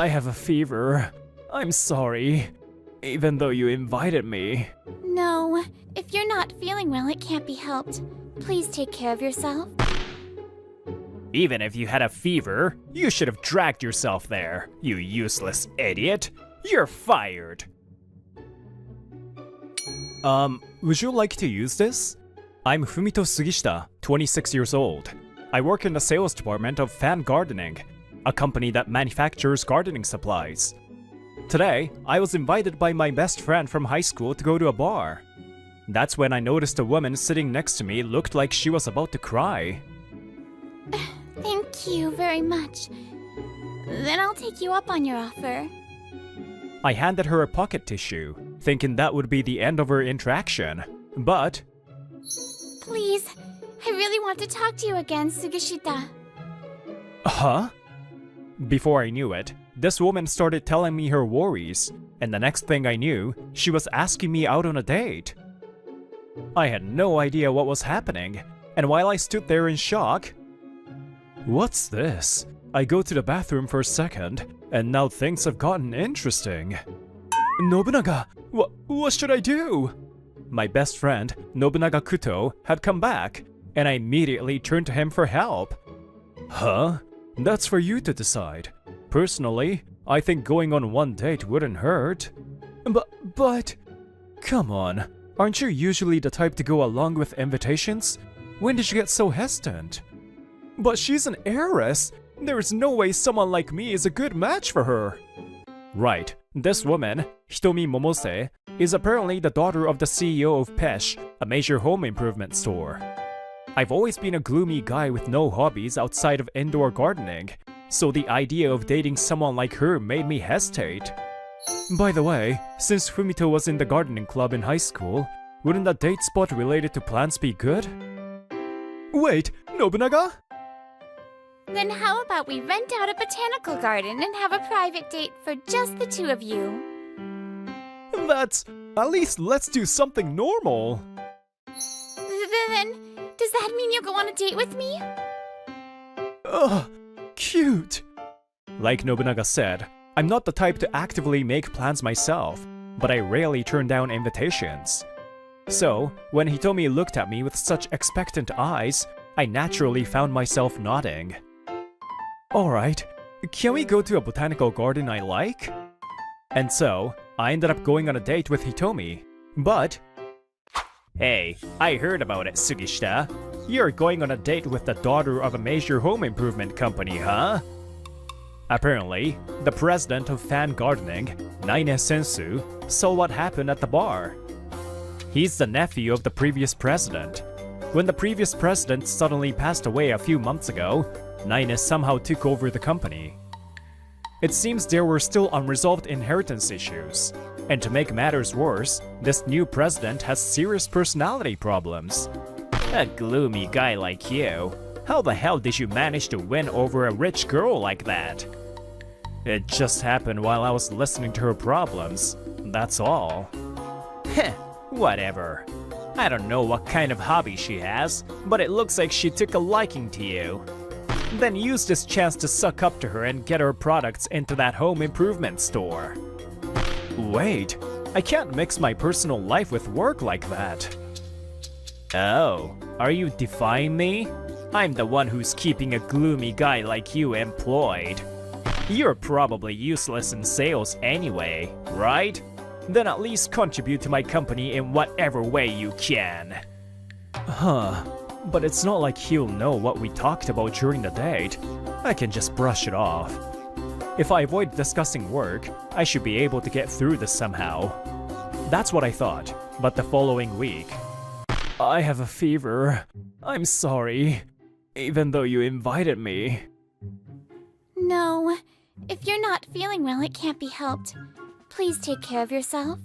I have a fever. I'm sorry. Even though you invited me. No, if you're not feeling well, it can't be helped. Please take care of yourself. Even if you had a fever, you should have dragged yourself there, you useless idiot. You're fired. Would you like to use this? I'm Fumito Sugishita, 26 years old. I work in the sales department of Fan Gardening, a company that manufactures gardening supplies. Today, I was invited by my best friend from high school to go to a bar. That's when I noticed a woman sitting next to me looked like she was about to cry. Thank you very much. Then I'll take you up on your offer. I handed her a pocket tissue, thinking that would be the end of our interaction. But... Please, I really want to talk to you again, Sugishita. Huh? Before I knew it, this woman started telling me her worries, and the next thing I knew, she was asking me out on a date. I had no idea what was happening, and while I stood there in shock... What's this? I go to the bathroom for a second, and now things have gotten interesting. Nobunaga, what should I do? My best friend, Nobunaga Kuto, had come back, and I immediately turned to him for help. Huh? That's for you to decide. Personally, I think going on one date wouldn't hurt. But... Come on, aren't you usually the type to go along with invitations? When did you get so hesitant? But she's an heiress! There is no way someone like me is a good match for her! Right, this woman, Hitomi Momose, is apparently the daughter of the CEO of Pesh, a major home improvement store. I've always been a gloomy guy with no hobbies outside of indoor gardening, so the idea of dating someone like her made me hesitate. By the way, since Fumito was in the gardening club in high school, wouldn't a date spot related to plants be good? Wait, Nobunaga? Then how about we rent out a botanical garden and have a private date for just the two of you? That's... At least let's do something normal. Then, does that mean you'll go on a date with me? Ugh, cute. Like Nobunaga said, I'm not the type to actively make plans myself, but I rarely turn down invitations. So, when Hitomi looked at me with such expectant eyes, I naturally found myself nodding. Alright, can we go to a botanical garden I like? And so, I ended up going on a date with Hitomi, but... Hey, I heard about it, Sugishita. You're going on a date with the daughter of a major home improvement company, huh? Apparently, the president of Fan Gardening, Naine Sensu, saw what happened at the bar. He's the nephew of the previous president. When the previous president suddenly passed away a few months ago, Naine somehow took over the company. It seems there were still unresolved inheritance issues, and to make matters worse, this new president has serious personality problems. A gloomy guy like you, how the hell did you manage to win over a rich girl like that? It just happened while I was listening to her problems, that's all. Heh, whatever. I don't know what kind of hobby she has, but it looks like she took a liking to you. Then use this chance to suck up to her and get her products into that home improvement store. Wait, I can't mix my personal life with work like that. Oh, are you defying me? I'm the one who's keeping a gloomy guy like you employed. You're probably useless in sales anyway, right? Then at least contribute to my company in whatever way you can. Huh, but it's not like he'll know what we talked about during the date. I can just brush it off. If I avoid discussing work, I should be able to get through this somehow. That's what I thought, but the following week... I have a fever. I'm sorry. Even though you invited me. No, if you're not feeling well, it can't be helped. Please take care of yourself.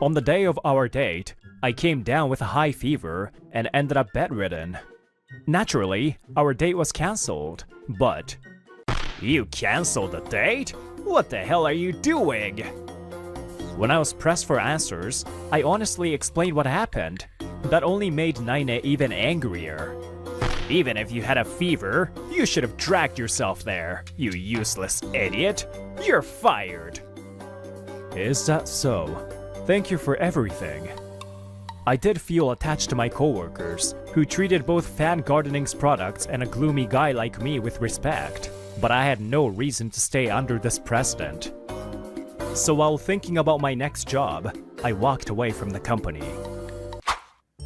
On the day of our date, I came down with a high fever and ended up bedridden. Naturally, our date was cancelled, but... You canceled the date? What the hell are you doing? When I was pressed for answers, I honestly explained what happened. That only made Naine even angrier. Even if you had a fever, you should have dragged yourself there, you useless idiot. You're fired. Is that so? Thank you for everything. I did feel attached to my coworkers, who treated both Fan Gardening's products and a gloomy guy like me with respect, but I had no reason to stay under this precedent. So while thinking about my next job, I walked away from the company.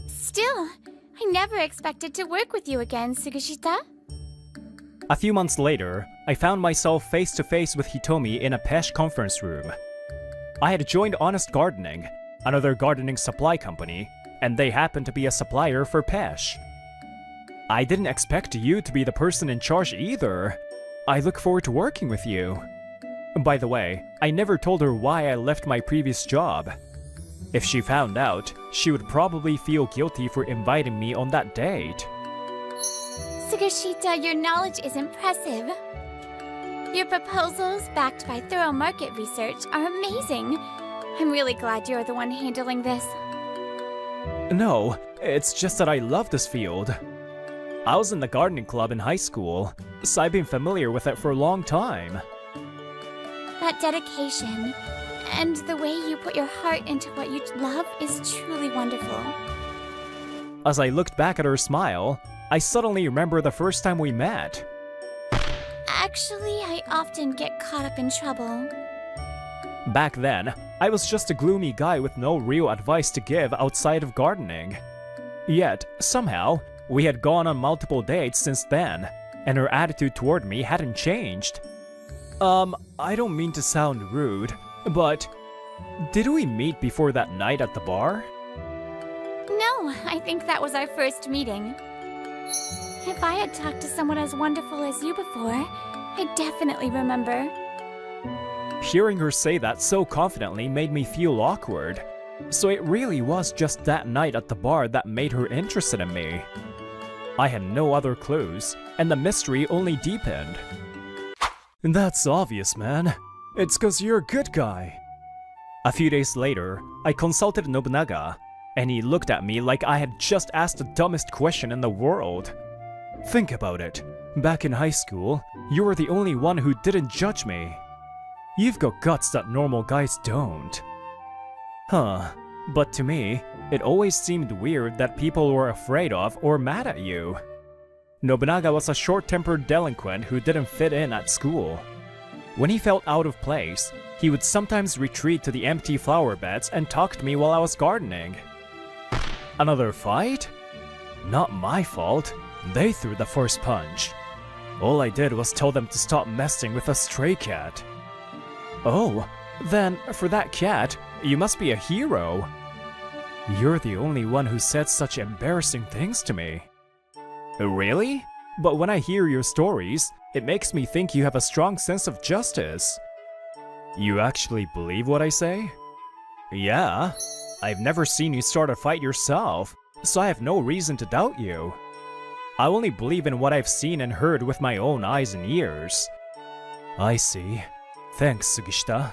Still, I never expected to work with you again, Sugishita. A few months later, I found myself face to face with Hitomi in a Pesh conference room. I had joined Honest Gardening, another gardening supply company, and they happened to be a supplier for Pesh. I didn't expect you to be the person in charge either. I look forward to working with you. By the way, I never told her why I left my previous job. If she found out, she would probably feel guilty for inviting me on that date. Sugishita, your knowledge is impressive. Your proposals, backed by thorough market research, are amazing. I'm really glad you're the one handling this. No, it's just that I love this field. I was in the gardening club in high school, so I've been familiar with it for a long time. That dedication and the way you put your heart into what you love is truly wonderful. As I looked back at her smile, I suddenly remember the first time we met. Actually, I often get caught up in trouble. Back then, I was just a gloomy guy with no real advice to give outside of gardening. Yet, somehow, we had gone on multiple dates since then, and her attitude toward me hadn't changed. I don't mean to sound rude, but did we meet before that night at the bar? No, I think that was our first meeting. If I had talked to someone as wonderful as you before, I definitely remember. Hearing her say that so confidently made me feel awkward, so it really was just that night at the bar that made her interested in me. I had no other clues, and the mystery only deepened. That's obvious, man. It's 'cause you're a good guy. A few days later, I consulted Nobunaga, and he looked at me like I had just asked the dumbest question in the world. Think about it. Back in high school, you were the only one who didn't judge me. You've got guts that normal guys don't. Huh, but to me, it always seemed weird that people were afraid of or mad at you. Nobunaga was a short-tempered delinquent who didn't fit in at school. When he felt out of place, he would sometimes retreat to the empty flower beds and talk to me while I was gardening. Another fight? Not my fault. They threw the first punch. All I did was tell them to stop messing with a stray cat. Oh, then for that cat, you must be a hero. You're the only one who said such embarrassing things to me. Really? But when I hear your stories, it makes me think you have a strong sense of justice. You actually believe what I say? Yeah. I've never seen you start a fight yourself, so I have no reason to doubt you. I only believe in what I've seen and heard with my own eyes and ears. I see. Thanks, Sugishita.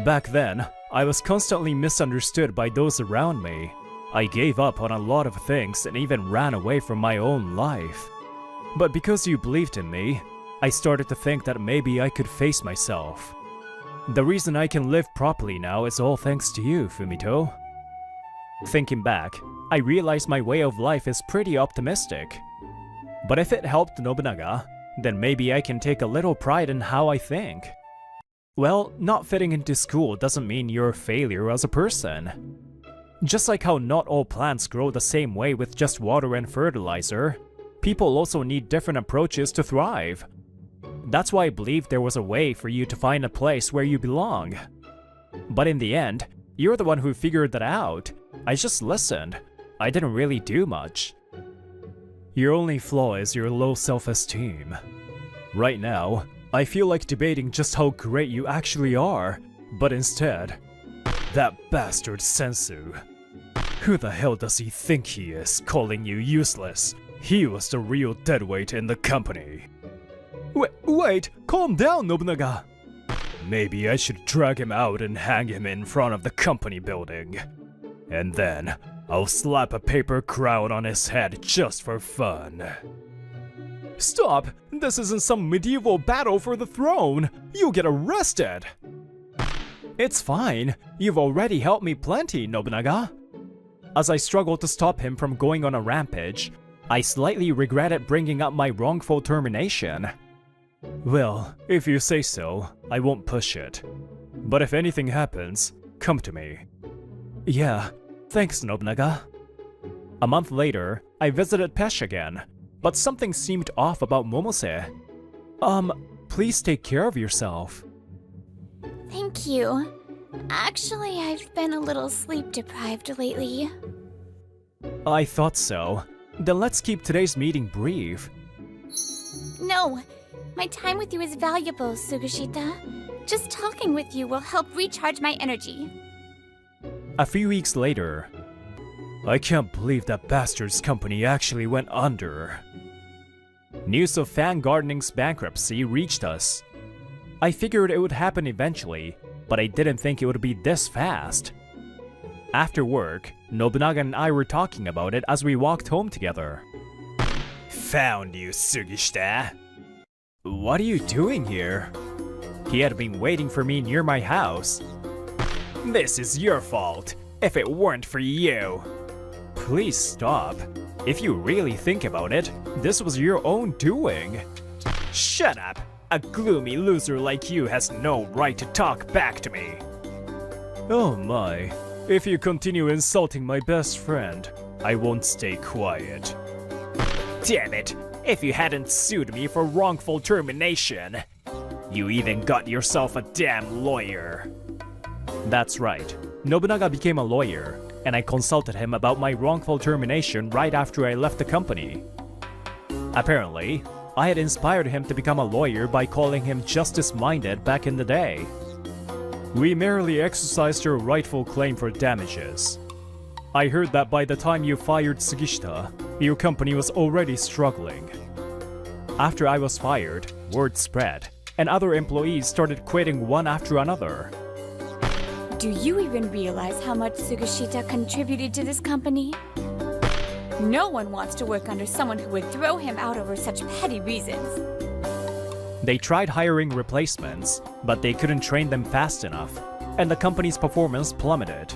Back then, I was constantly misunderstood by those around me. I gave up on a lot of things and even ran away from my own life. But because you believed in me, I started to think that maybe I could face myself. The reason I can live properly now is all thanks to you, Fumito. Thinking back, I realized my way of life is pretty optimistic. But if it helped Nobunaga, then maybe I can take a little pride in how I think. Well, not fitting into school doesn't mean you're a failure as a person. Just like how not all plants grow the same way with just water and fertilizer, people also need different approaches to thrive. That's why I believe there was a way for you to find a place where you belong. But in the end, you're the one who figured that out. I just listened. I didn't really do much. Your only flaw is your low self-esteem. Right now, I feel like debating just how great you actually are, but instead, that bastard Sensu. Who the hell does he think he is, calling you useless? He was the real deadweight in the company. Wait, calm down, Nobunaga. Maybe I should drag him out and hang him in front of the company building. And then, I'll slap a paper crown on his head just for fun. Stop! This isn't some medieval battle for the throne! You'll get arrested! It's fine. You've already helped me plenty, Nobunaga. As I struggled to stop him from going on a rampage, I slightly regretted bringing up my wrongful termination. Well, if you say so, I won't push it. But if anything happens, come to me. Yeah, thanks, Nobunaga. A month later, I visited Pesh again, but something seemed off about Momose. Please take care of yourself. Thank you. Actually, I've been a little sleep-deprived lately. I thought so. Then let's keep today's meeting brief. No, my time with you is valuable, Sugashita. Just talking with you will help recharge my energy. A few weeks later, I can't believe that bastard's company actually went under. News of Fan Gardening's bankruptcy reached us. I figured it would happen eventually, but I didn't think it would be this fast. After work, Nobunaga and I were talking about it as we walked home together. Found you, Sugishita. What are you doing here? He had been waiting for me near my house. This is your fault, if it weren't for you. Please stop. If you really think about it, this was your own doing. Shut up. A gloomy loser like you has no right to talk back to me. Oh my. If you continue insulting my best friend, I won't stay quiet. Damn it. If you hadn't sued me for wrongful termination, you even got yourself a damn lawyer. That's right. Nobunaga became a lawyer, and I consulted him about my wrongful termination right after I left the company. Apparently, I had inspired him to become a lawyer by calling him justice-minded back in the day. We merely exercised your rightful claim for damages. I heard that by the time you fired Sugishita, your company was already struggling. After I was fired, word spread, and other employees started quitting one after another. Do you even realize how much Sugashita contributed to this company? No one wants to work under someone who would throw him out over such petty reasons. They tried hiring replacements, but they couldn't train them fast enough, and the company's performance plummeted.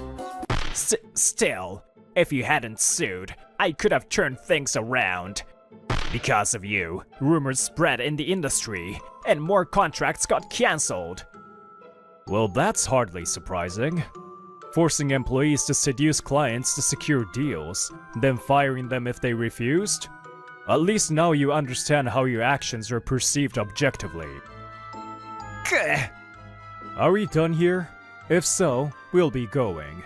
Still, if you hadn't sued, I could have turned things around. Because of you, rumors spread in the industry, and more contracts got cancelled. Well, that's hardly surprising. Forcing employees to seduce clients to secure deals, then firing them if they refused? At least now you understand how your actions are perceived objectively. Are we done here? If so, we'll be going.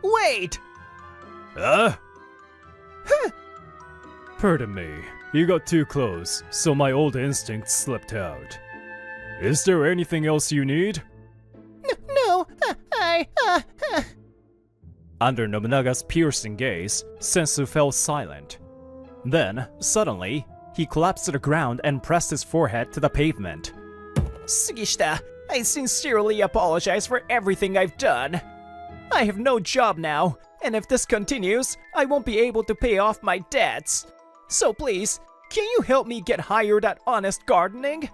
Wait! Pardon me, you got too close, so my old instincts slipped out. Is there anything else you need? No, Under Nobunaga's piercing gaze, Sensu fell silent. Then, suddenly, he collapsed to the ground and pressed his forehead to the pavement. Sugishita, I sincerely apologize for everything I've done. I have no job now, and if this continues, I won't be able to pay off my debts. So please, can you help me get hired at Honest Gardening?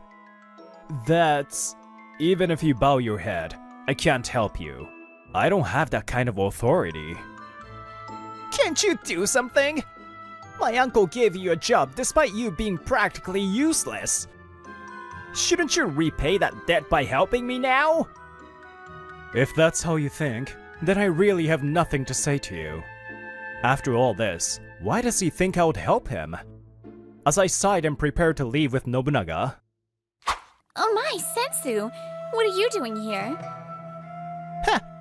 That's... Even if you bow your head, I can't help you. I don't have that kind of authority. Can't you do something? My uncle gave you a job despite you being practically useless. Shouldn't you repay that debt by helping me now? If that's how you think, then I really have nothing to say to you. After all this, why does he think I would help him? As I sighed and prepared to leave with Nobunaga... Oh my, Sensu! What are you doing here?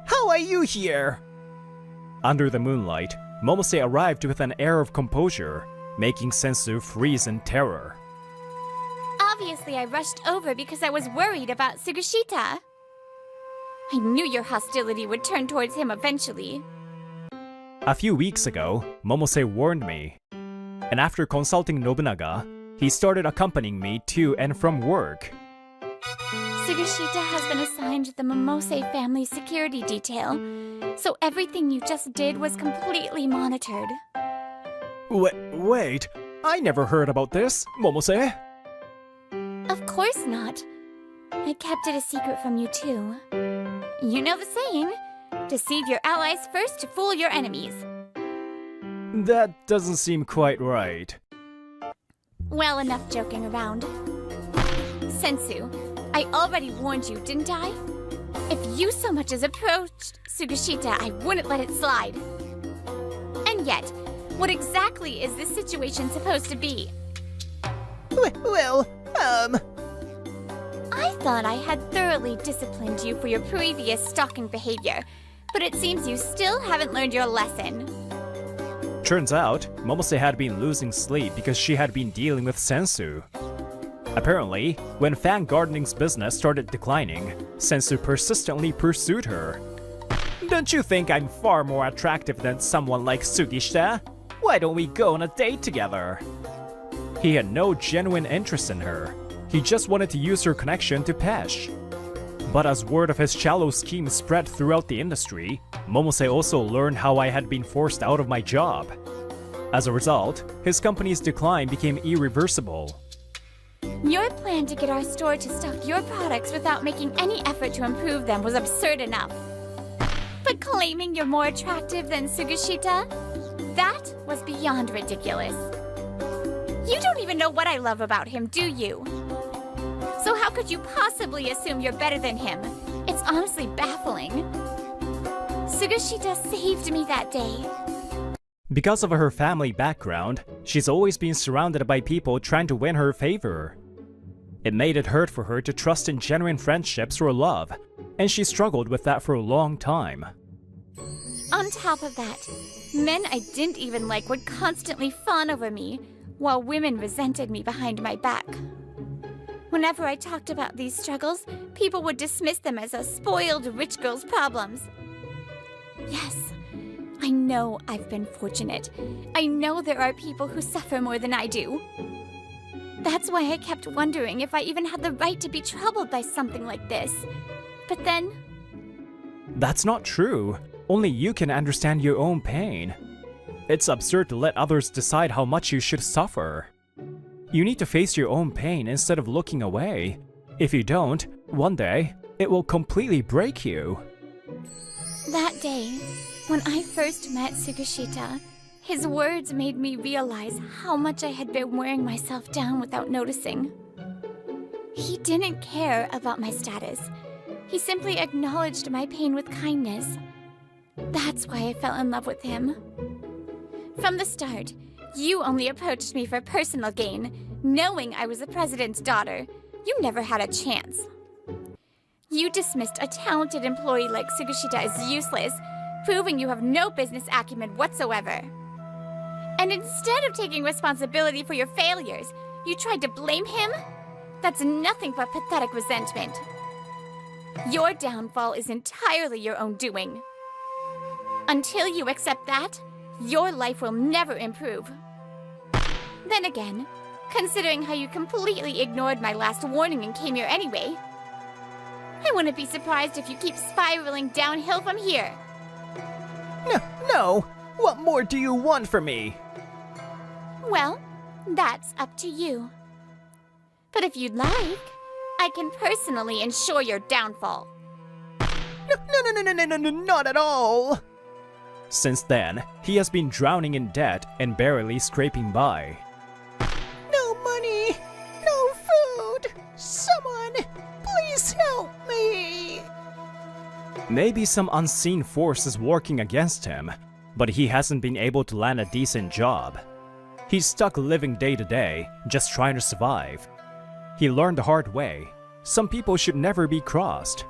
How are you here? Under the moonlight, Momose arrived with an air of composure, making Sensu freeze in terror. Obviously, I rushed over because I was worried about Sugashita. I knew your hostility would turn towards him eventually. A few weeks ago, Momose warned me. And after consulting Nobunaga, he started accompanying me to and from work. Sugashita has been assigned the Momose family security detail, so everything you just did was completely monitored. Wait, I never heard about this, Momose. Of course not. I kept it a secret from you too. You know the saying, deceive your allies first to fool your enemies. That doesn't seem quite right. Well, enough joking around. Sensu, I already warned you, didn't I? If you so much as approached Sugashita, I wouldn't let it slide. And yet, what exactly is this situation supposed to be? I thought I had thoroughly disciplined you for your previous stalking behavior, but it seems you still haven't learned your lesson. Turns out, Momose had been losing sleep because she had been dealing with Sensu. Apparently, when Fan Gardening's business started declining, Sensu persistently pursued her. Don't you think I'm far more attractive than someone like Sugishita? Why don't we go on a date together? He had no genuine interest in her. He just wanted to use her connection to Pesh. But as word of his shallow scheme spread throughout the industry, Momose also learned how I had been forced out of my job. As a result, his company's decline became irreversible. Your plan to get our store to stock your products without making any effort to improve them was absurd enough. But claiming you're more attractive than Sugashita? That was beyond ridiculous. You don't even know what I love about him, do you? So how could you possibly assume you're better than him? It's honestly baffling. Sugashita saved me that day. Because of her family background, she's always been surrounded by people trying to win her favor. It made it hard for her to trust in genuine friendships or love, and she struggled with that for a long time. On top of that, men I didn't even like would constantly fawn over me, while women resented me behind my back. Whenever I talked about these struggles, people would dismiss them as a spoiled rich girl's problems. Yes, I know I've been fortunate. I know there are people who suffer more than I do. That's why I kept wondering if I even had the right to be troubled by something like this. But then... That's not true. Only you can understand your own pain. It's absurd to let others decide how much you should suffer. You need to face your own pain instead of looking away. If you don't, one day, it will completely break you. That day, when I first met Sugashita, his words made me realize how much I had been wearing myself down without noticing. He didn't care about my status. He simply acknowledged my pain with kindness. That's why I fell in love with him. From the start, you only approached me for personal gain, knowing I was the president's daughter. You never had a chance. You dismissed a talented employee like Sugashita as useless, proving you have no business acumen whatsoever. And instead of taking responsibility for your failures, you tried to blame him? That's nothing but pathetic resentment. Your downfall is entirely your own doing. Until you accept that, your life will never improve. Then again, considering how you completely ignored my last warning and came here anyway, I wouldn't be surprised if you keep spiraling downhill from here. No! What more do you want from me? Well, that's up to you. But if you'd like, I can personally ensure your downfall. No, not at all! Since then, he has been drowning in debt and barely scraping by. No money! No food! Someone, please help me! Maybe some unseen force is working against him, but he hasn't been able to land a decent job. He's stuck living day to day, just trying to survive. He learned the hard way. Some people should never be crossed.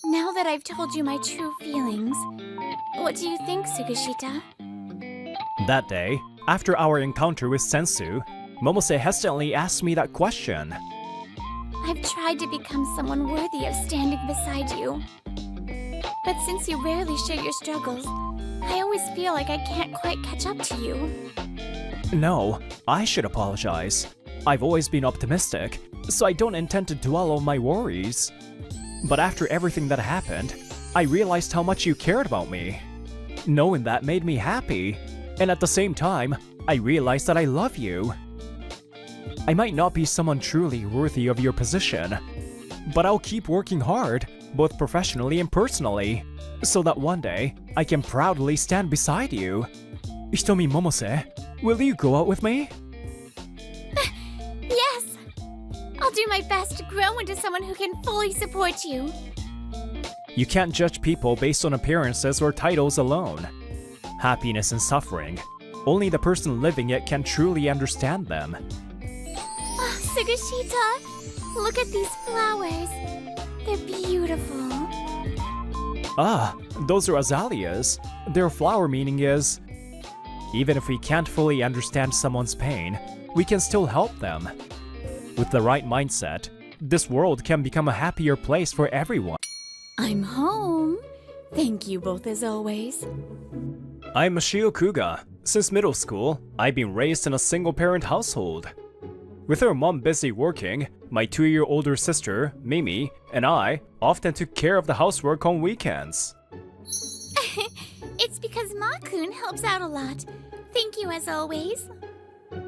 Now that I've told you my true feelings, what do you think, Sugashita? That day, after our encounter with Sensu, Momose hesitantly asked me that question. I've tried to become someone worthy of standing beside you. But since you rarely share your struggles, I always feel like I can't quite catch up to you. No, I should apologize. I've always been optimistic, so I don't intend to dwell on my worries. But after everything that happened, I realized how much you cared about me. Knowing that made me happy, and at the same time, I realized that I love you. I might not be someone truly worthy of your position, but I'll keep working hard, both professionally and personally, so that one day, I can proudly stand beside you. Hitomi Momose, will you go out with me? Yes! I'll do my best to grow into someone who can fully support you. You can't judge people based on appearances or titles alone. Happiness and suffering, only the person living it can truly understand them. Oh, Sugashita, look at these flowers. They're beautiful. Ah, those are azaleas. Their flower meaning is, even if we can't fully understand someone's pain, we can still help them. With the right mindset, this world can become a happier place for everyone. I'm home. Thank you both as always. I'm Mashio Kuga. Since middle school, I've been raised in a single-parent household. With her mom busy working, my 2-year older sister, Mimi, and I often took care of the housework on weekends. It's because Ma-kun helps out a lot. Thank you as always.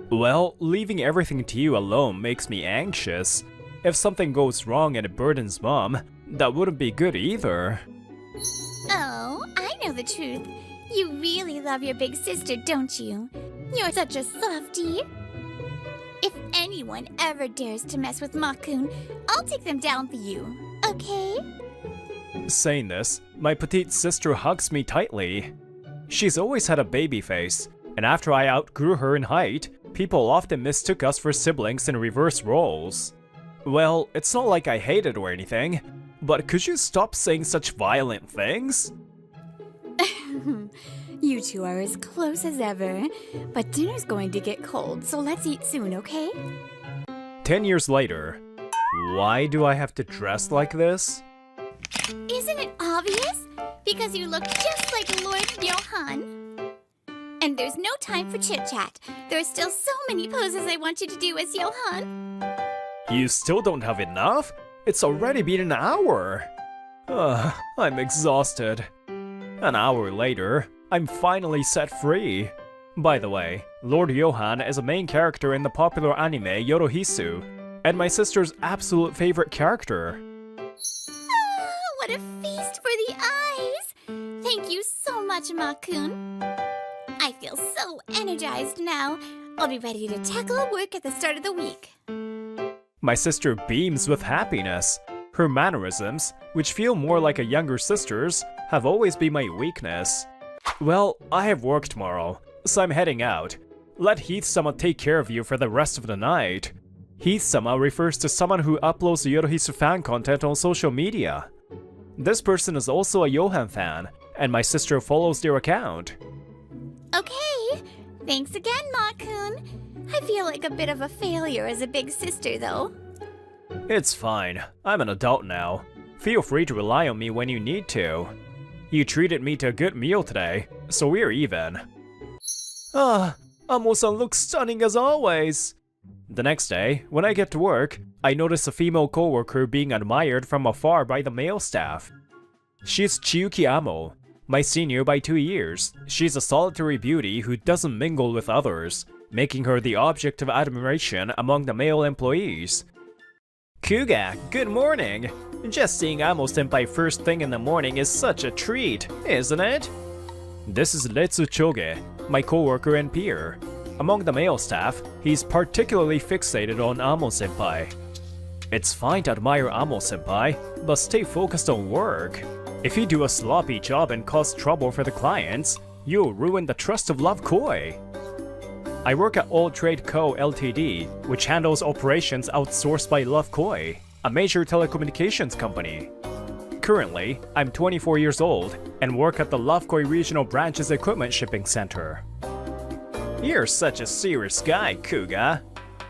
Well, leaving everything to you alone makes me anxious. If something goes wrong and it burdens Mom, that wouldn't be good either. Oh, I know the truth. You really love your big sister, don't you? You're such a softie. If anyone ever dares to mess with Ma-kun, I'll take them down for you, okay? Saying this, my petite sister hugs me tightly. She's always had a baby face, and after I outgrew her in height, people often mistook us for siblings in reverse roles. Well, it's not like I hate it or anything, but could you stop saying such violent things? You two are as close as ever, but dinner's going to get cold, so let's eat soon, okay? 10 years later. Why do I have to dress like this? Isn't it obvious? Because you look just like Lord Johan. And there's no time for chit-chat. There are still so many poses I want you to do as Johan. You still don't have enough? It's already been an hour. I'm exhausted. An hour later, I'm finally set free. By the way, Lord Johan is a main character in the popular anime Yorohisu, and my sister's absolute favorite character. What a feast for the eyes! Thank you so much, Ma-kun. I feel so energized now. I'll be ready to tackle work at the start of the week. My sister beams with happiness. Her mannerisms, which feel more like a younger sister's, have always been my weakness. Well, I have work tomorrow, so I'm heading out. Let Heath-sama take care of you for the rest of the night. Heath-sama refers to someone who uploads Yorohisu fan content on social media. This person is also a Johan fan, and my sister follows their account. Okay, thanks again, Ma-kun. I feel like a bit of a failure as a big sister, though. It's fine. I'm an adult now. Feel free to rely on me when you need to. You treated me to a good meal today, so we're even. Amo-san looks stunning as always. The next day, when I get to work, I notice a female coworker being admired from afar by the male staff. She's Chiyuki Amo, my senior by 2 years. She's a solitary beauty who doesn't mingle with others, making her the object of admiration among the male employees. Kuga, good morning! Just seeing Amo-senpai first thing in the morning is such a treat, isn't it? This is Retsu Choge, my coworker and peer. Among the male staff, he's particularly fixated on Amo-senpai. It's fine to admire Amo-senpai, but stay focused on work. If you do a sloppy job and cause trouble for the clients, you'll ruin the trust of Love Koi. I work at All Trade Co. Ltd., which handles operations outsourced by Love Koi, a major telecommunications company. Currently, I'm 24 years old and work at the Love Koi Regional Branch's Equipment Shipping Center. You're such a serious guy, Kuga.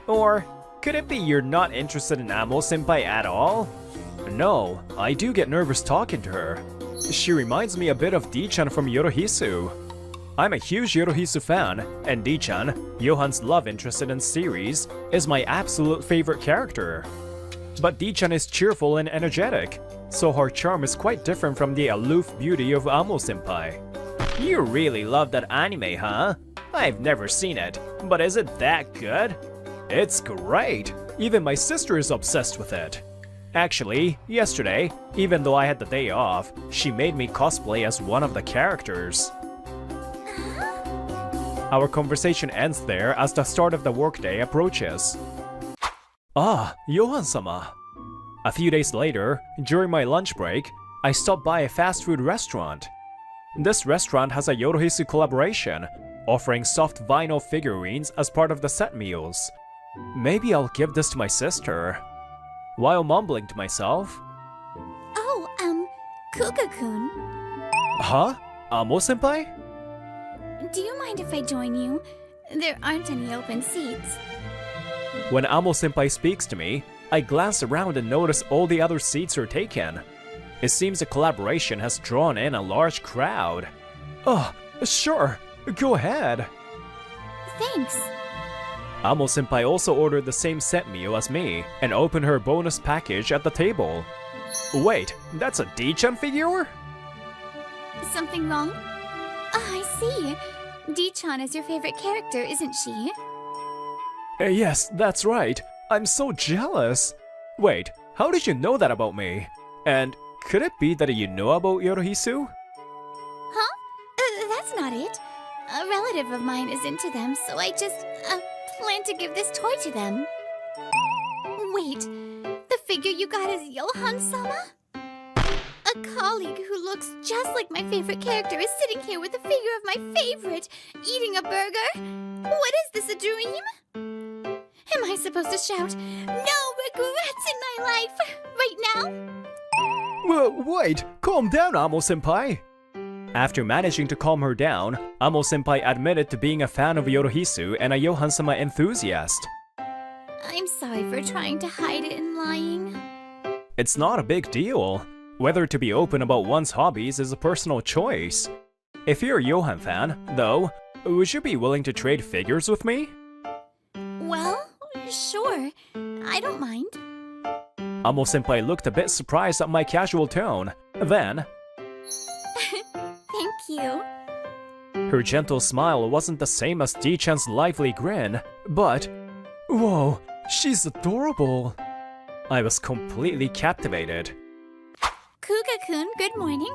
Or could it be you're not interested in Amo-senpai at all? No, I do get nervous talking to her. She reminds me a bit of Di-chan from Yorohisu. I'm a huge Yorohisu fan, and D-chan, Johan's love interest in the series, is my absolute favorite character. But D-chan is cheerful and energetic, so her charm is quite different from the aloof beauty of Amo-senpai. You really love that anime, huh? I've never seen it, but is it that good? It's great! Even my sister is obsessed with it. Actually, yesterday, even though I had the day off, she made me cosplay as one of the characters. Our conversation ends there as the start of the workday approaches. Ah, Johan-sama. A few days later, during my lunch break, I stopped by a fast food restaurant. This restaurant has a Yorohisu collaboration, offering soft vinyl figurines as part of the set meals. Maybe I'll give this to my sister. While mumbling to myself, Oh, Kuga-kun. huh? Amo-senpai? Do you mind if I join you? There aren't any open seats. When Amo-senpai speaks to me, I glance around and notice all the other seats are taken. It seems the collaboration has drawn in a large crowd. Oh, sure, go ahead. Thanks. Amo-senpai also ordered the same set meal as me and opened her bonus package at the table. Wait, that's a D-chan figure? Something wrong? Ah, I see. D-chan is your favorite character, isn't she? Yes, that's right. I'm so jealous. Wait, how did you know that about me? And could it be that you know about Yorohisu? Huh? That's not it. A relative of mine is into them, so I just, plan to give this toy to them. Wait, the figure you got is Johan-sama? A colleague who looks just like my favorite character is sitting here with a figure of my favorite, eating a burger? What is this, a dream? Am I supposed to shout, "No regrets in my life," right now? Well, wait, calm down, Amo-senpai. After managing to calm her down, Amo-senpai admitted to being a fan of Yorohisu and a Johan-sama enthusiast. I'm sorry for trying to hide it and lying. It's not a big deal. Whether to be open about one's hobbies is a personal choice. If you're a Johan fan, though, would you be willing to trade figures with me? Well, sure. I don't mind. Amo-senpai looked a bit surprised at my casual tone. Then, Thank you. her gentle smile wasn't the same as D-chan's lively grin, but... Whoa, she's adorable. I was completely captivated. Kuga-kun, good morning.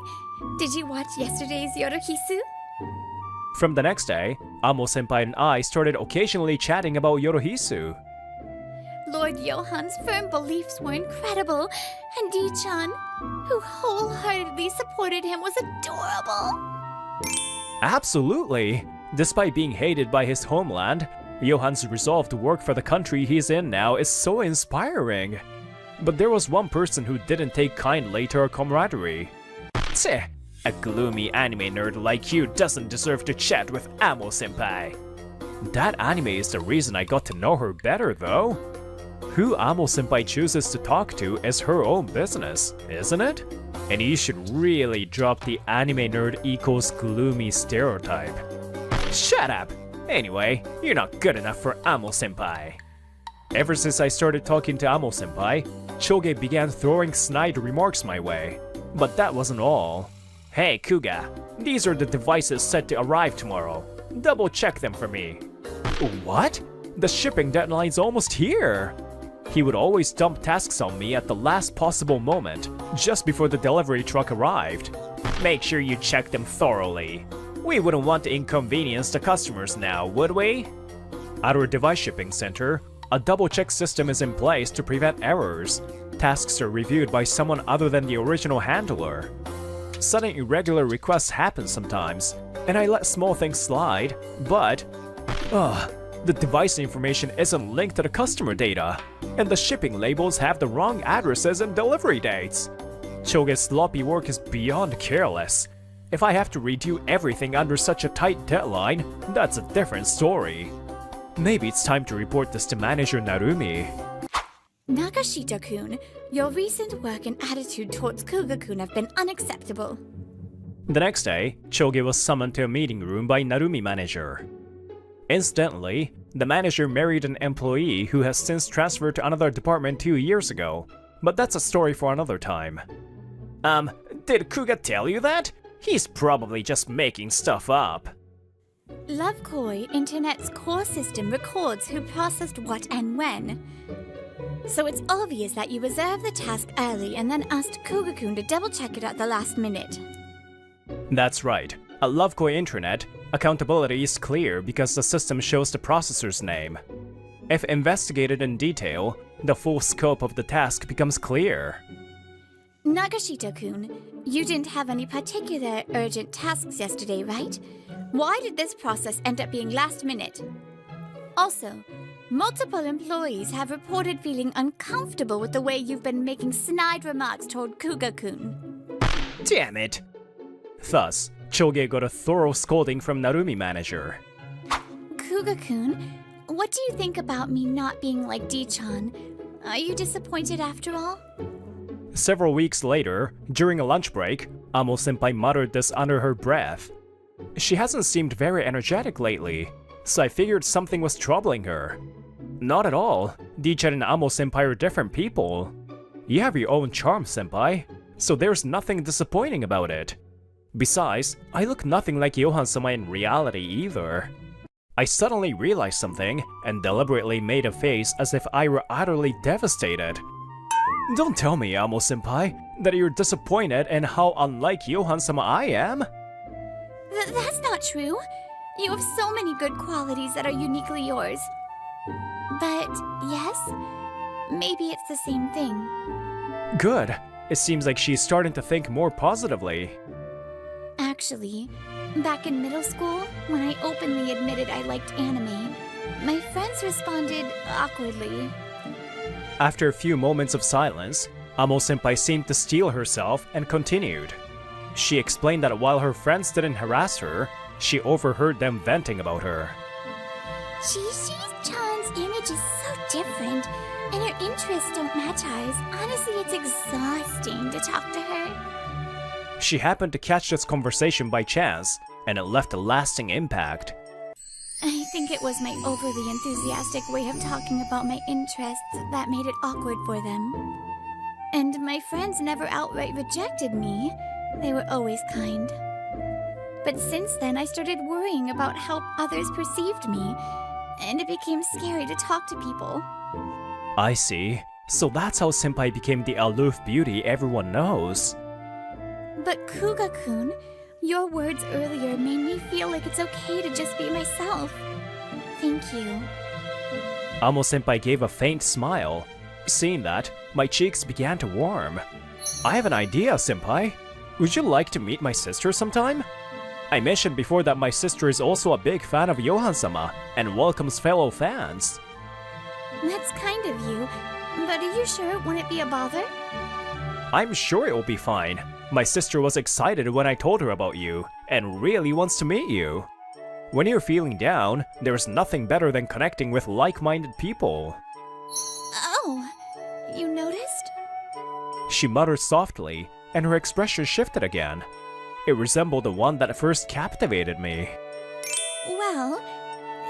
Did you watch yesterday's Yorohisu? From the next day, Amo-senpai and I started occasionally chatting about Yorohisu. Lord Johan's firm beliefs were incredible, and D-chan, who wholeheartedly supported him, was adorable. Absolutely! Despite being hated by his homeland, Johan's resolve to work for the country he's in now is so inspiring. But there was one person who didn't take kindly to our camaraderie. Tch, a gloomy anime nerd like you doesn't deserve to chat with Amo-senpai. That anime is the reason I got to know her better, though. Who Amo-senpai chooses to talk to is her own business, isn't it? And you should really drop the anime nerd equals gloomy stereotype. Shut up! Anyway, you're not good enough for Amo-senpai. Ever since I started talking to Amo-senpai, Choge began throwing snide remarks my way. But that wasn't all. Hey Kuga, these are the devices set to arrive tomorrow. Double check them for me. What? The shipping deadline's almost here! He would always dump tasks on me at the last possible moment, just before the delivery truck arrived. Make sure you check them thoroughly. We wouldn't want to inconvenience the customers now, would we? At our device shipping center, a double-check system is in place to prevent errors. Tasks are reviewed by someone other than the original handler. Sudden irregular requests happen sometimes, and I let small things slide, but... the device information isn't linked to the customer data, and the shipping labels have the wrong addresses and delivery dates. Choge's sloppy work is beyond careless. If I have to redo everything under such a tight deadline, that's a different story. Maybe it's time to report this to manager Narumi. Nagashita-kun, your recent work and attitude towards Kuga-kun have been unacceptable. The next day, Choge was summoned to a meeting room by Narumi manager. Incidentally, the manager married an employee who has since transferred to another department 2 years ago, but that's a story for another time. Did Kuga tell you that? He's probably just making stuff up. Love Koi, Internet's core system, records who processed what and when. So it's obvious that you reserved the task early and then asked Kuga-kun to double-check it at the last minute. That's right. At Lovekoi Intranet, accountability is clear because the system shows the processor's name. If investigated in detail, the full scope of the task becomes clear. Nagashita-kun, you didn't have any particular urgent tasks yesterday, right? Why did this process end up being last minute? Also, multiple employees have reported feeling uncomfortable with the way you've been making snide remarks toward Kuga-kun. Damn it! Thus, Choge got a thorough scolding from Narumi manager. Kuga-kun, what do you think about me not being like D-chan? Are you disappointed after all? Several weeks later, during a lunch break, Amo-senpai muttered this under her breath. She hasn't seemed very energetic lately, so I figured something was troubling her. Not at all. D-chan and Amo-senpai are different people. You have your own charm, senpai, so there's nothing disappointing about it. Besides, I look nothing like Johan-sama in reality either. I suddenly realized something and deliberately made a face as if I were utterly devastated. Don't tell me, Amo-senpai, that you're disappointed in how unlike Johan-sama I am? That's not true. You have so many good qualities that are uniquely yours. But yes, maybe it's the same thing. Good. It seems like she's starting to think more positively. Actually, back in middle school, when I openly admitted I liked anime, my friends responded awkwardly. After a few moments of silence, Amo-senpai seemed to steel herself and continued. She explained that while her friends didn't harass her, she overheard them venting about her. Chi-Chi's image is so different, and her interests don't match ours. Honestly, it's exhausting to talk to her. She happened to catch this conversation by chance, and it left a lasting impact. I think it was my overly enthusiastic way of talking about my interests that made it awkward for them. And my friends never outright rejected me. They were always kind. But since then, I started worrying about how others perceived me, and it became scary to talk to people. I see. So that's how senpai became the aloof beauty everyone knows. But Kuga-kun, your words earlier made me feel like it's okay to just be myself. Thank you. Amo-senpai gave a faint smile. Seeing that, my cheeks began to warm. I have an idea, senpai. Would you like to meet my sister sometime? I mentioned before that my sister is also a big fan of Johan-sama and welcomes fellow fans. That's kind of you, but are you sure it wouldn't be a bother? I'm sure it will be fine. My sister was excited when I told her about you, and really wants to meet you. When you're feeling down, there's nothing better than connecting with like-minded people. Oh, you noticed? She muttered softly, and her expression shifted again. It resembled the one that first captivated me. Well,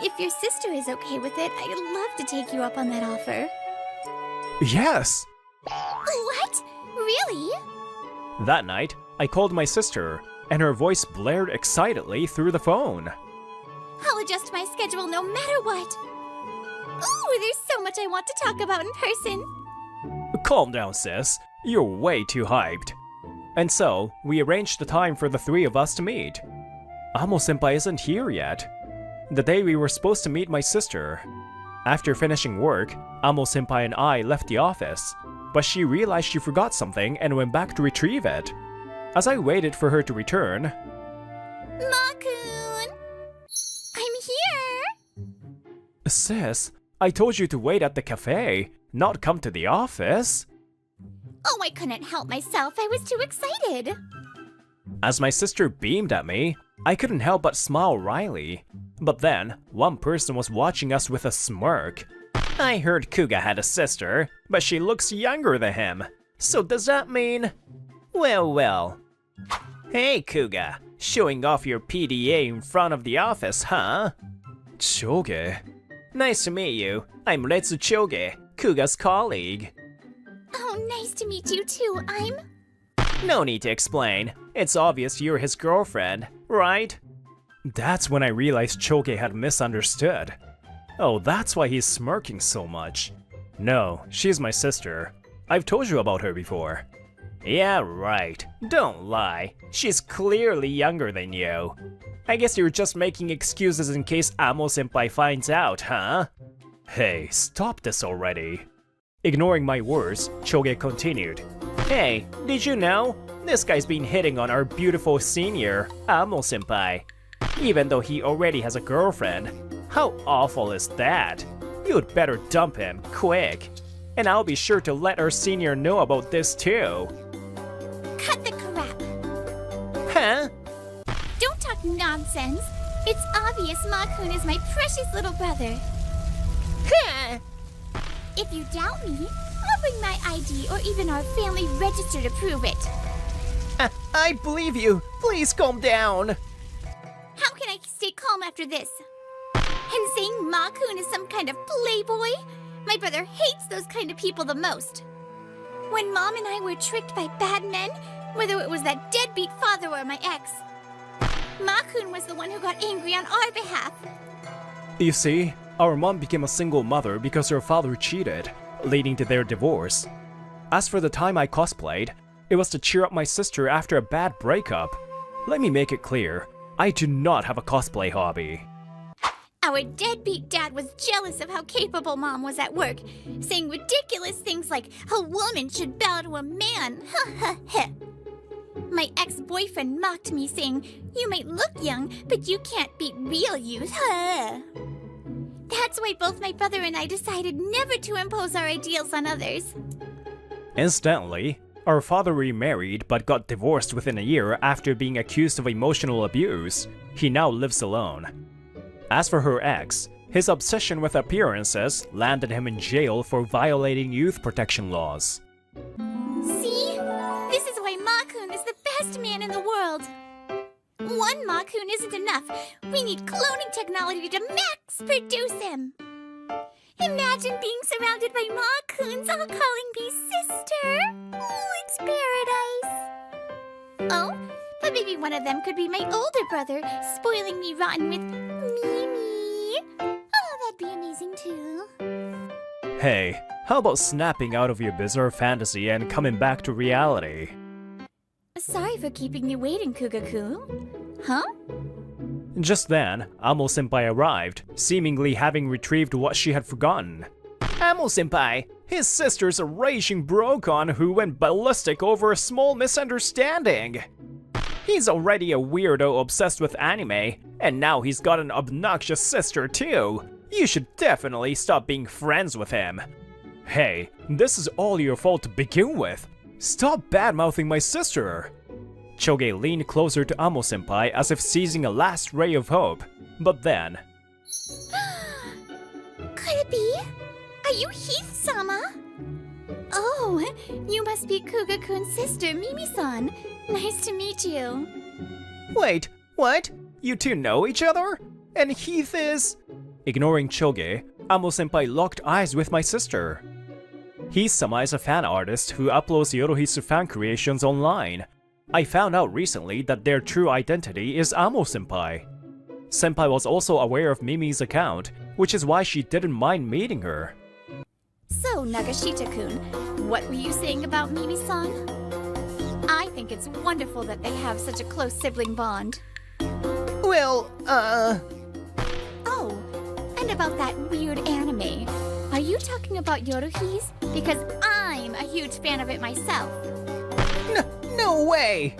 if your sister is okay with it, I'd love to take you up on that offer. Yes! What? Really? That night, I called my sister, and her voice blared excitedly through the phone. I'll adjust my schedule no matter what. Ooh, there's so much I want to talk about in person. Calm down, sis. You're way too hyped. And so, we arranged the time for the three of us to meet. Amo-senpai isn't here yet. The day we were supposed to meet my sister. After finishing work, Amo-senpai and I left the office, but she realized she forgot something and went back to retrieve it. As I waited for her to return... Ma-kun! I'm here! Sis, I told you to wait at the cafe, not come to the office. Oh, I couldn't help myself. I was too excited. As my sister beamed at me, I couldn't help but smile wryly. But then, one person was watching us with a smirk. I heard Kuga had a sister, but she looks younger than him. So does that mean... Well, well. Hey, Kuga. Showing off your PDA in front of the office, huh? Choge? Nice to meet you. I'm Retsu Choge, Kuga's colleague. Oh, nice to meet you too. I'm... No need to explain. It's obvious you're his girlfriend, right? That's when I realized Choge had misunderstood. Oh, that's why he's smirking so much. No, she's my sister. I've told you about her before. Yeah, right. Don't lie. She's clearly younger than you. I guess you're just making excuses in case Amo-senpai finds out, huh? Hey, stop this already. Ignoring my words, Choge continued. Hey, did you know? This guy's been hitting on our beautiful senior, Amo-senpai. Even though he already has a girlfriend. How awful is that? You'd better dump him, quick. And I'll be sure to let our senior know about this too. Cut the crap. Huh? Don't talk nonsense. It's obvious Ma-kun is my precious little brother. If you doubt me, I'll bring my ID or even our family register to prove it. I believe you. Please calm down. How can I stay calm after this? And saying Ma-kun is some kind of playboy? My brother hates those kind of people the most. When Mom and I were tricked by bad men, whether it was that deadbeat father or my ex, Ma-kun was the one who got angry on our behalf. You see, our mom became a single mother because her father cheated, leading to their divorce. As for the time I cosplayed, it was to cheer up my sister after a bad breakup. Let me make it clear, I do not have a cosplay hobby. Our deadbeat dad was jealous of how capable Mom was at work, saying ridiculous things like a woman should bow to a man. My ex-boyfriend mocked me, saying, "You might look young, but you can't beat real youth." That's why both my brother and I decided never to impose our ideals on others. Incidentally, our father remarried but got divorced within a year after being accused of emotional abuse. He now lives alone. As for her ex, his obsession with appearances landed him in jail for violating youth protection laws. See? This is why Ma-kun is the best man in the world. One Ma-kun isn't enough. We need cloning technology to max produce him. Imagine being surrounded by Ma-kuns all calling me sister. Oh, it's paradise. Oh, but maybe one of them could be my older brother, spoiling me rotten with Mimi. Oh, that'd be amazing too. Hey, how about snapping out of your bizarre fantasy and coming back to reality? Sorry for keeping you waiting, Kuga-kun. Huh? Just then, Amo-senpai arrived, seemingly having retrieved what she had forgotten. Amo-senpai, his sister's a raging brocon who went ballistic over a small misunderstanding. He's already a weirdo obsessed with anime, and now he's got an obnoxious sister too. You should definitely stop being friends with him. Hey, this is all your fault to begin with. Stop bad-mouthing my sister. Choge leaned closer to Amo-senpai as if seizing a last ray of hope. But then... Could it be? Are you Heath-sama? Oh, you must be Kuga-kun's sister, Mimi-san. Nice to meet you. Wait, what? You two know each other? And Heath is... Ignoring Choge, Amo-senpai locked eyes with my sister. Heath-sama is a fan artist who uploads Yorohisu fan creations online. I found out recently that their true identity is Amo-senpai. Senpai was also aware of Mimi's account, which is why she didn't mind meeting her. So, Nagashita-kun, what were you saying about Mimi-san? I think it's wonderful that they have such a close sibling bond. Well, Oh, and about that weird anime. Are you talking about Yorohi's? Because I'm a huge fan of it myself. No way!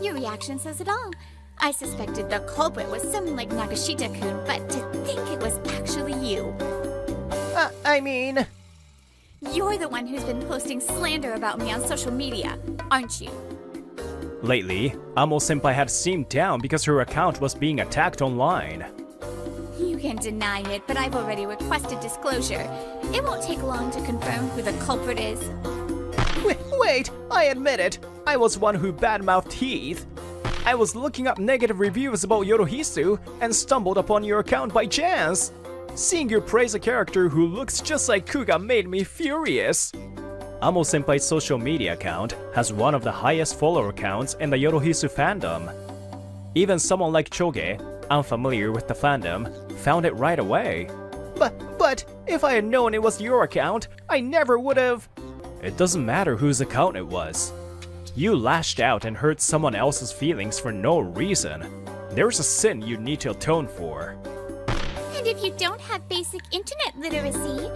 Your reaction says it all. I suspected the culprit was someone like Nagashita-kun, but to think it was actually you. I mean... You're the one who's been posting slander about me on social media, aren't you? Lately, Amo-senpai had seemed down because her account was being attacked online. You can deny it, but I've already requested disclosure. It won't take long to confirm who the culprit is. Wait, I admit it. I was one who badmouthed Heath. I was looking up negative reviews about Yorohisu and stumbled upon your account by chance. Seeing you praise a character who looks just like Kuga made me furious. Amo-senpai's social media account has one of the highest follower counts in the Yorohisu fandom. Even someone like Choge, unfamiliar with the fandom, found it right away. But if I had known it was your account, I never would have. It doesn't matter whose account it was. You lashed out and hurt someone else's feelings for no reason. There's a sin you need to atone for. And if you don't have basic internet literacy,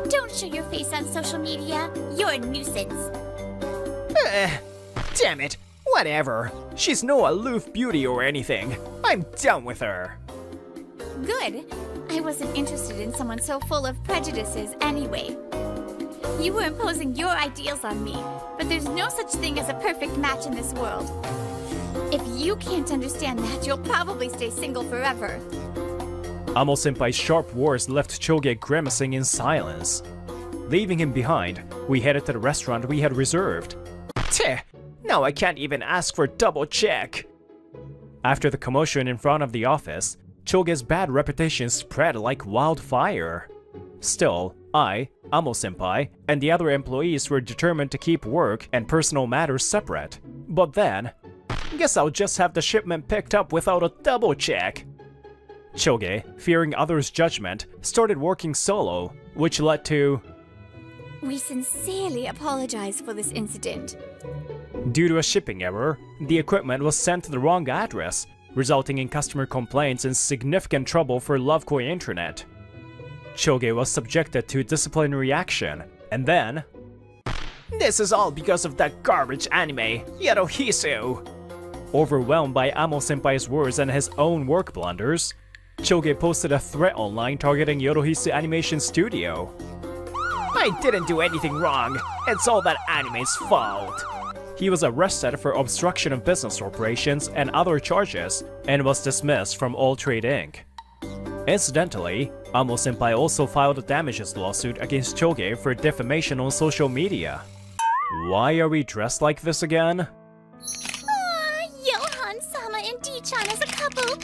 don't show your face on social media. You're a nuisance. Damn it. Whatever. She's no aloof beauty or anything. I'm done with her. Good. I wasn't interested in someone so full of prejudices anyway. You were imposing your ideals on me, but there's no such thing as a perfect match in this world. If you can't understand that, you'll probably stay single forever. Amo-senpai's sharp words left Choge grimacing in silence. Leaving him behind, we headed to the restaurant we had reserved. Tch, now I can't even ask for double check. After the commotion in front of the office, Choge's bad reputation spread like wildfire. Still, I, Amo-senpai, and the other employees were determined to keep work and personal matters separate. But then, guess I'll just have the shipment picked up without a double check. Choge, fearing others' judgment, started working solo, which led to... We sincerely apologize for this incident. Due to a shipping error, the equipment was sent to the wrong address, resulting in customer complaints and significant trouble for Lovekoi Internet. Choge was subjected to disciplinary action, and then... This is all because of that garbage anime, Yorohisu! Overwhelmed by Amo-senpai's words and his own work blunders, Choge posted a threat online targeting Yorohisu Animation Studio. I didn't do anything wrong, it's all that anime's fault. He was arrested for obstruction of business operations and other charges, and was dismissed from All Trade Inc. Incidentally, Amo-senpai also filed a damages lawsuit against Choge for defamation on social media. Why are we dressed like this again? Aw, Johan-sama and D-chan as a couple.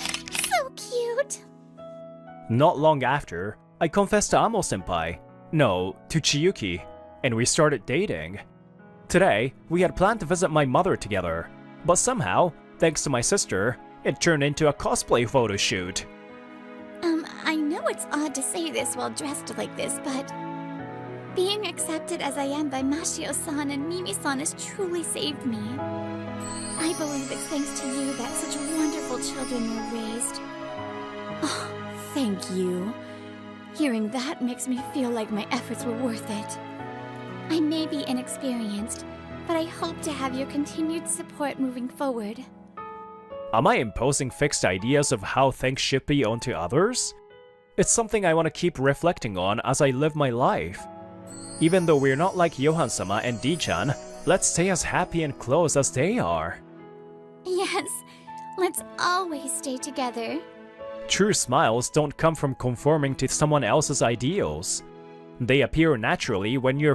So cute. Not long after, I confessed to Amo-senpai. No, to Chiyuki, and we started dating. Today, we had planned to visit my mother together, but somehow, thanks to my sister, it turned into a cosplay photo shoot. I know it's odd to say this while dressed like this, but being accepted as I am by Mashio-san and Mimi-san has truly saved me. I believe it's thanks to you that such wonderful children were raised. Oh, thank you. Hearing that makes me feel like my efforts were worth it. I may be inexperienced, but I hope to have your continued support moving forward. Am I imposing fixed ideas of how things should be onto others? It's something I want to keep reflecting on as I live my life. Even though we're not like Johan-sama and D-chan, let's stay as happy and close as they are. Yes, let's always stay together. True smiles don't come from conforming to someone else's ideals. They appear naturally when you're